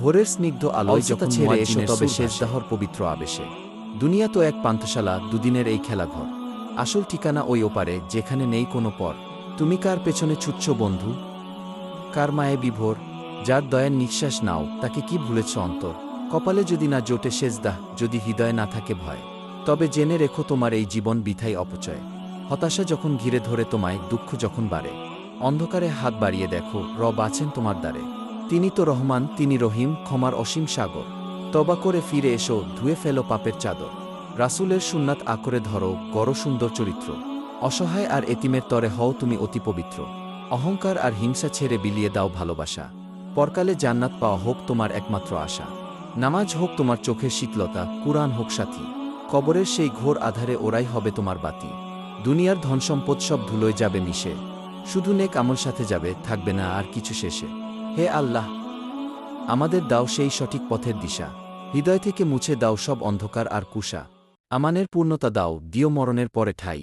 ভোরের স্নিগ্ধ আলোয় যখন ছেড়ে এসো তবে শেষ ভাসে। দাহর পবিত্র আবেশে। দুনিয়া তো এক পান্থশালা, দুদিনের এই খেলাঘর। আসল ঠিকানা ওই ওপারে, যেখানে নেই কোনো পর। তুমি কার পেছনে ছুটছ বন্ধু? কার মায়ে বিভোর? যার দয়ার নিঃশ্বাস নাও, তাকে কি ভুলেছ অন্তর? কপালে যদি না জোটে সেজদাহ, যদি হৃদয়ে না থাকে ভয়, তবে জেনে রেখো তোমার এই জীবন বৃথাই অপচয়। হতাশা যখন ঘিরে ধরে তোমায়, দুঃখ যখন বাড়ে, অন্ধকারে হাত বাড়িয়ে দেখো, রব আছেন তোমার দ্বারে। তিনি তো রহমান, তিনি রহিম, ক্ষমার অসীম সাগর। তবা করে ফিরে এসো, ধুয়ে ফেলো পাপের চাদর। রাসূলের সুন্নাত আঁকড়ে ধরো, গড় সুন্দর চরিত্র। অসহায় আর এতিমের তরে হও তুমি অতি পবিত্র। অহংকার আর হিংসা ছেড়ে বিলিয়ে দাও ভালোবাসা। পরকালে জান্নাত পাওয়া হোক তোমার একমাত্র আশা। নামাজ হোক তোমার চোখের শীতলতা, কুরআন হোক সাথী। কবরের সেই ঘোর আধারে ওরাই হবে তোমার বাতি। দুনিয়ার ধনসম্পদ সব ধুলোয় যাবে মিশে, শুধু নেক আমল সাথে যাবে, থাকবে না আর কিছু শেষে। হে আল্লাহ, আমাদের দাও সেই সঠিক পথের দিশা। হৃদয় থেকে মুছে দাও সব অন্ধকার আর কুষা। আমানের পূর্ণতা দাও, দিও মরণের পরে ঠাঁই।